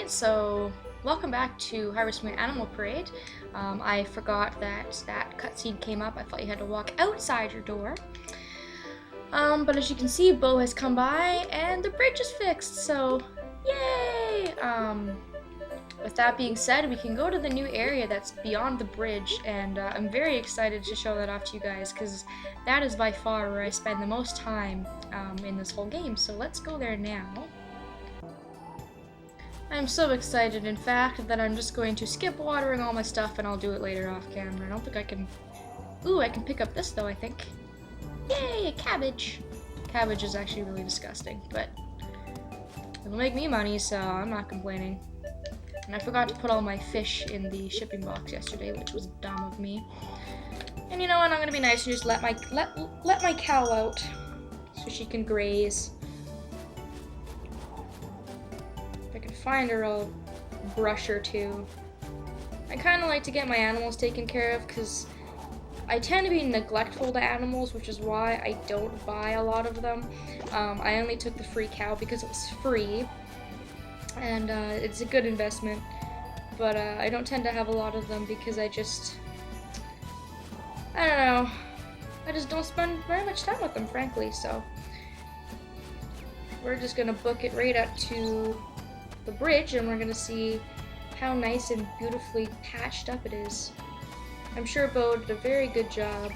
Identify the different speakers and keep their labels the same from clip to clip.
Speaker 1: Alright, so welcome back to Harvest Moon Animal Parade. I forgot that cutscene came up. I thought you had to walk outside your door. But as you can see, Bo has come by and the bridge is fixed, so yay! With that being said, we can go to the new area that's beyond the bridge, and I'm very excited to show that off to you guys because that is by far where I spend the most time in this whole game, so let's go there now. I'm so excited, in fact, that I'm just going to skip watering all my stuff and I'll do it later off camera. I don't think I can... Ooh, I can pick up this though, I think. Yay, a cabbage! Cabbage is actually really disgusting, but it'll make me money, so I'm not complaining. And I forgot to put all my fish in the shipping box yesterday, which was dumb of me. And you know what, I'm gonna be nice and just let my cow out so she can graze. If I can find her, I'll brush her too. I kind of like to get my animals taken care of because I tend to be neglectful to animals, which is why I don't buy a lot of them. I only took the free cow because it was free, and it's a good investment, but I don't tend to have a lot of them because I just don't spend very much time with them, frankly, so we're just gonna book it right up to the bridge and we're gonna see how nice and beautifully patched up it is. I'm sure Bo did a very good job,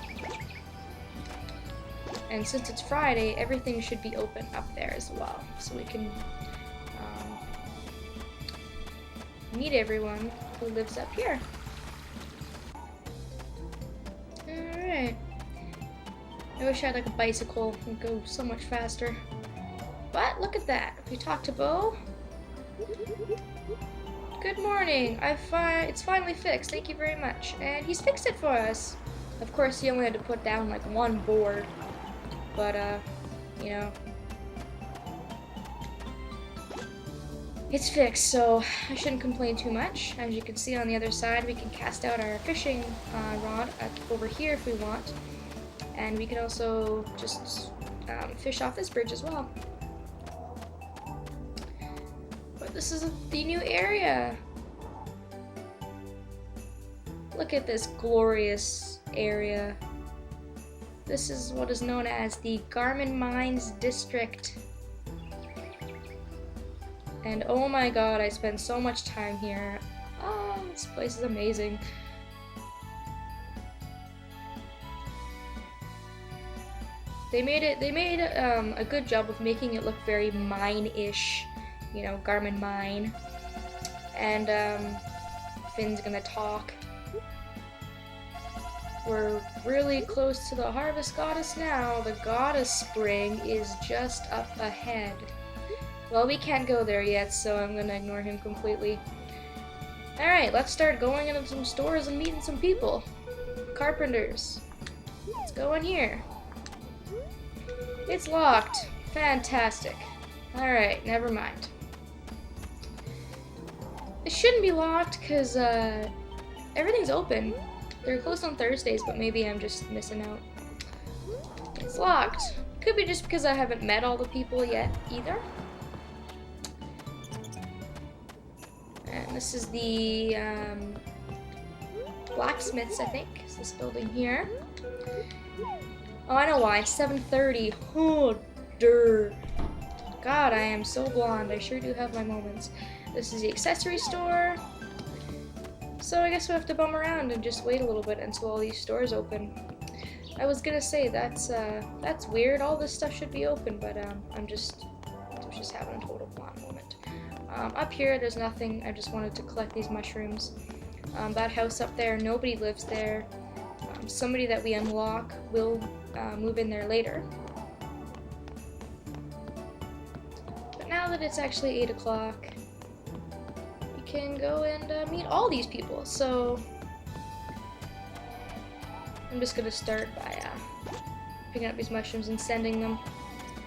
Speaker 1: and since it's Friday, everything should be open up there as well, so we can meet everyone who lives up here. Alright. I wish I had like a bicycle and go so much faster. But look at that. If you talk to Bo. Good morning. It's finally fixed. Thank you very much. And he's fixed it for us. Of course, he only had to put down like one board. But you know, it's fixed, so I shouldn't complain too much. As you can see on the other side, we can cast out our fishing rod over here if we want. And we can also just fish off this bridge as well. But this is the new area. Look at this glorious area. This is what is known as the Garmon Mines District. And oh my god, I spend so much time here. Oh, this place is amazing. They made a good job of making it look very mine-ish, you know, Garmon Mine. And Finn's gonna talk. We're really close to the Harvest Goddess now. The Goddess Spring is just up ahead. Well, we can't go there yet, so I'm gonna ignore him completely. Alright, let's start going into some stores and meeting some people. Carpenters. Let's go in here. It's locked. Fantastic. Alright, never mind. It shouldn't be locked because everything's open. They're closed on Thursdays, but maybe I'm just missing out. It's locked. Could be just because I haven't met all the people yet either. And this is the Blacksmiths, I think. It's this building here. Oh, I know why. It's 7:30. Oh, durr. God, I am so blonde. I sure do have my moments. This is the Accessory store. So I guess we have to bum around and just wait a little bit until all these stores open. I was gonna say that's weird. All this stuff should be open, but I'm just having a total blonde moment. Up here, there's nothing. I just wanted to collect these mushrooms. That house up there, nobody lives there. Somebody that we unlock will move in there later. But now that it's actually 8 o'clock, we can go and meet all these people. So I'm just gonna start by picking up these mushrooms and sending them.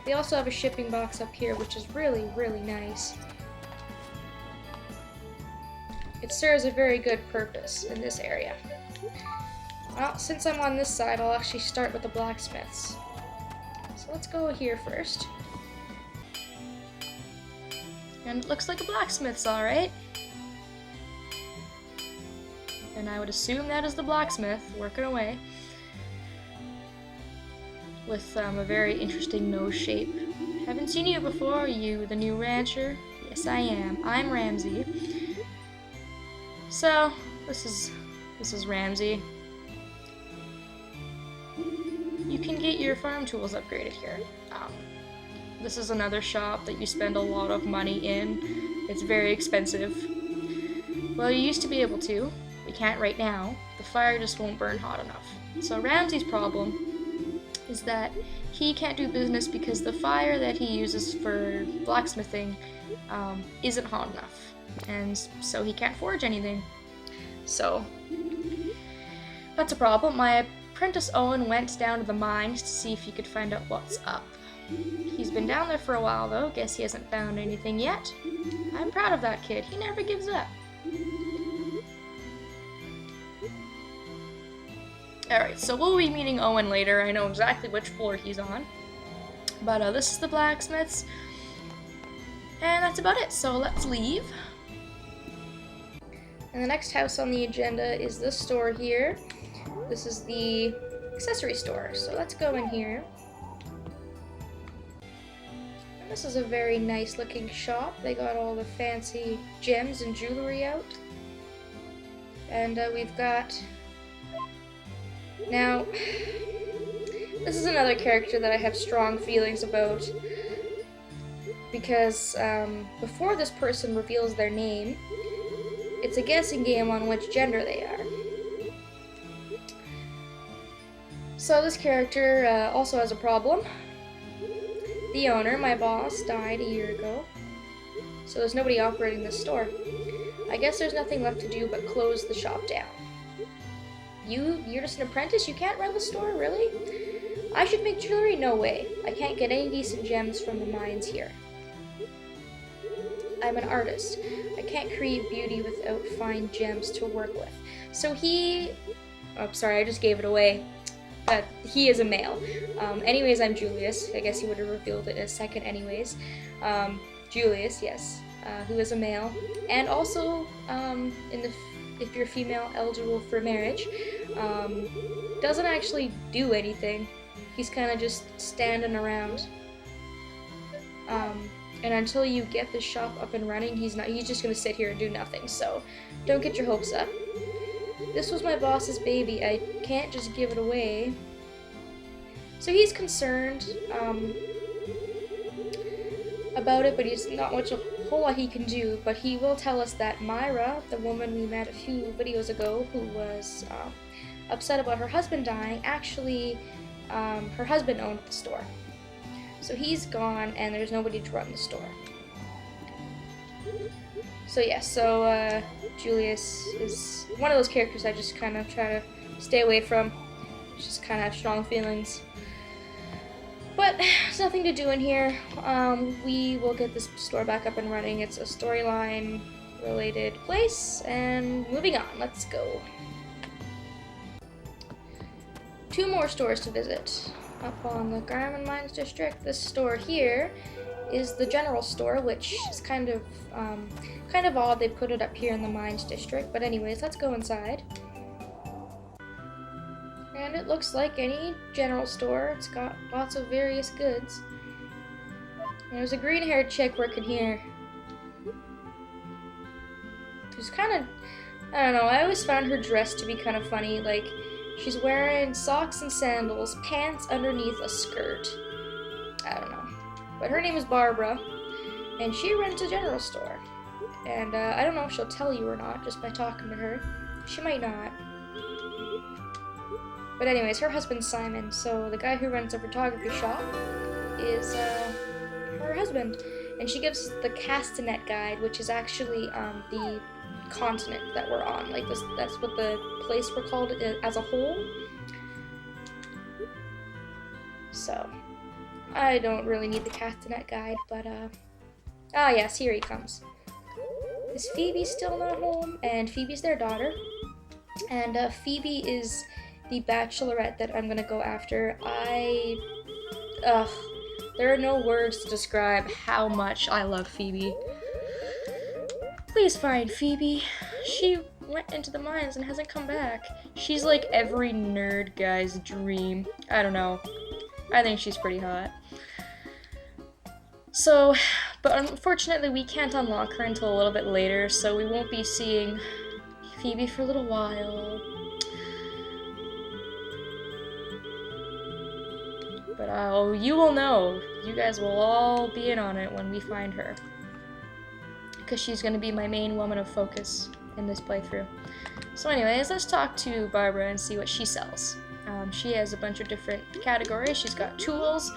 Speaker 1: They also have a shipping box up here, which is really, really nice. It serves a very good purpose in this area. Well, since I'm on this side, I'll actually start with the blacksmiths. So let's go here first. And it looks like a blacksmith's alright. And I would assume that is the blacksmith working away. With a very interesting nose shape. Haven't seen you before, you the new rancher? Yes, I am. I'm Ramsey. So, this is Ramsey. You can get your farm tools upgraded here. This is another shop that you spend a lot of money in. It's very expensive. Well, you used to be able to. We can't right now. The fire just won't burn hot enough. So Ramsey's problem is that he can't do business because the fire that he uses for blacksmithing isn't hot enough. And so he can't forge anything. So that's a problem. My apprentice Owen went down to the mines to see if he could find out what's up. He's been down there for a while though. Guess he hasn't found anything yet. I'm proud of that kid. He never gives up. Alright, so we'll be meeting Owen later. I know exactly which floor he's on. But this is the blacksmith's. And that's about it, so let's leave. And the next house on the agenda is this store here. This is the accessory store, so let's go in here. And this is a very nice looking shop. They got all the fancy gems and jewelry out. And we've got... Now, this is another character that I have strong feelings about. Because before this person reveals their name, it's a guessing game on which gender they are. So this character also has a problem. The owner, my boss, died a year ago. So there's nobody operating this store. I guess there's nothing left to do but close the shop down. You're just an apprentice? You can't run the store? Really? I should make jewelry? No way. I can't get any decent gems from the mines here. I'm an artist. I can't create beauty without fine gems to work with. So he... Oh, sorry, I just gave it away. But he is a male. Anyways, I'm Julius. I guess he would have revealed it in a second anyways. Julius, yes, who is a male. And also, if you're female eligible for marriage, doesn't actually do anything. He's kind of just standing around. And until you get the shop up and running, he's just gonna sit here and do nothing, so don't get your hopes up. This was my boss's baby, I can't just give it away. So he's concerned about it, but he's not much a whole lot he can do, but he will tell us that Myra, the woman we met a few videos ago who was upset about her husband dying, actually her husband owned the store. So he's gone and there's nobody to run the store. So yeah, Julius is one of those characters I just kind of try to stay away from. Just kind of have strong feelings. But there's nothing to do in here. We will get this store back up and running. It's a storyline related place. And moving on, let's go. 2 more stores to visit. Up on the Garmon Mines District. This store here is the general store, which is kind of odd they put it up here in the Mines District. But anyways, let's go inside. And it looks like any general store. It's got lots of various goods. And there's a green-haired chick working here. Who's kind of, I don't know, I always found her dress to be kind of funny. Like, she's wearing socks and sandals, pants underneath a skirt. I don't know. But her name is Barbara, and she runs a general store. And I don't know if she'll tell you or not, just by talking to her. She might not. But anyways, her husband's Simon, so the guy who runs the photography shop is her husband. And she gives the Castanet guide, which is actually the continent that we're on. Like, that's what the place we're called as a whole. So, I don't really need the Castanet guide, but ah yes, here he comes. Is Phoebe still not home? And Phoebe's their daughter. And Phoebe is the bachelorette that I'm gonna go after. There are no words to describe how much I love Phoebe. Please find Phoebe. She went into the mines and hasn't come back. She's like every nerd guy's dream. I don't know. I think she's pretty hot. So, but unfortunately we can't unlock her until a little bit later, so we won't be seeing Phoebe for a little while. But you will know. You guys will all be in on it when we find her. Because she's going to be my main woman of focus in this playthrough. So anyways, let's talk to Barbara and see what she sells. She has a bunch of different categories. She's got tools,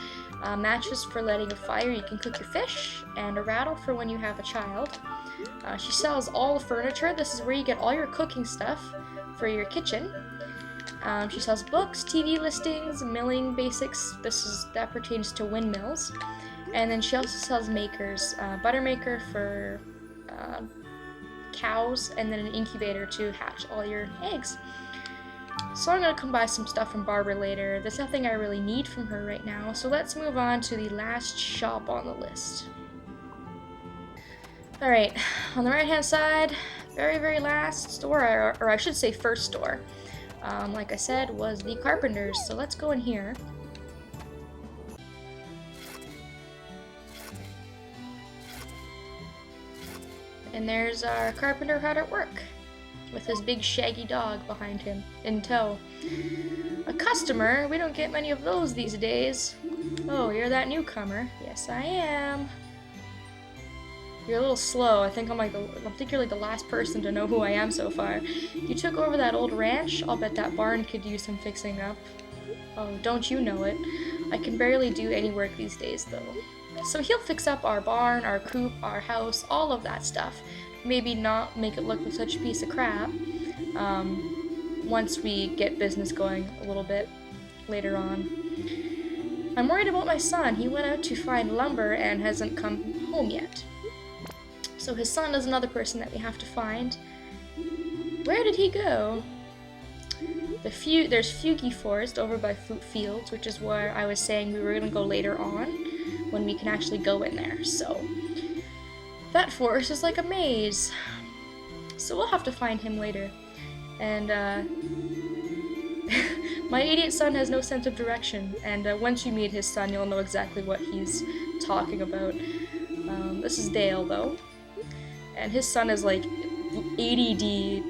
Speaker 1: matches for lighting a fire, you can cook your fish, and a rattle for when you have a child. She sells all the furniture. This is where you get all your cooking stuff for your kitchen. She sells books, TV listings, milling basics. That pertains to windmills. And then she also sells makers, butter maker for cows, and then an incubator to hatch all your eggs. So I'm going to come buy some stuff from Barbara later. There's nothing I really need from her right now, so let's move on to the last shop on the list. Alright, on the right hand side, very last store, or I should say first store, like I said, was the Carpenters, so let's go in here. And there's our carpenter hard at work, with his big shaggy dog behind him, in tow. A customer? We don't get many of those these days. Oh, you're that newcomer. Yes, I am. You're a little slow. I think you're like the last person to know who I am so far. You took over that old ranch? I'll bet that barn could use some fixing up. Oh, don't you know it. I can barely do any work these days, though. So he'll fix up our barn, our coop, our house, all of that stuff. Maybe not make it look like such a piece of crap once we get business going a little bit later on. I'm worried about my son. He went out to find lumber and hasn't come home yet. So his son is another person that we have to find. Where did he go? There's Fugi Forest over by Fruit Fields, which is where I was saying we were going to go later on, when we can actually go in there. So that forest is like a maze. So we'll have to find him later. And my idiot son has no sense of direction, and once you meet his son, you'll know exactly what he's talking about. This is Dale, though. And his son is like ADD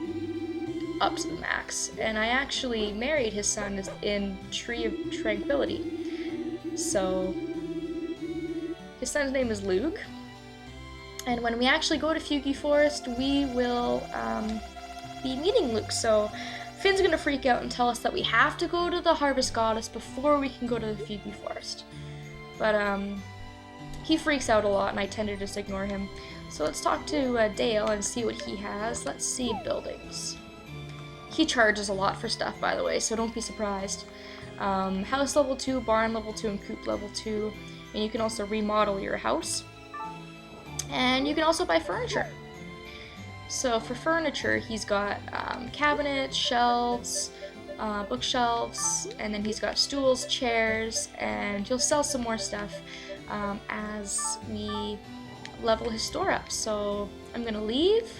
Speaker 1: up to the max. And I actually married his son in Tree of Tranquility. So his son's name is Luke. And when we actually go to Fugi Forest, we will be meeting Luke. So Finn's gonna freak out and tell us that we have to go to the Harvest Goddess before we can go to the Fugi Forest. But he freaks out a lot, and I tend to just ignore him. So let's talk to Dale and see what he has. Let's see buildings. He charges a lot for stuff, by the way, so don't be surprised. House level 2, barn level 2, and coop level 2. And you can also remodel your house. And you can also buy furniture. So for furniture, he's got cabinets, shelves, bookshelves, and then he's got stools, chairs, and he'll sell some more stuff as we level his store up. So I'm gonna leave,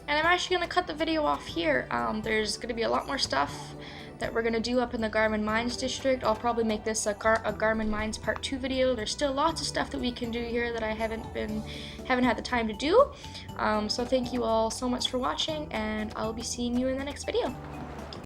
Speaker 1: and I'm actually gonna cut the video off here. There's gonna be a lot more stuff that we're gonna do up in the Garmon Mines district. I'll probably make this a Garmon Mines Part 2 video. There's still lots of stuff that we can do here that I haven't had the time to do. So thank you all so much for watching, and I'll be seeing you in the next video.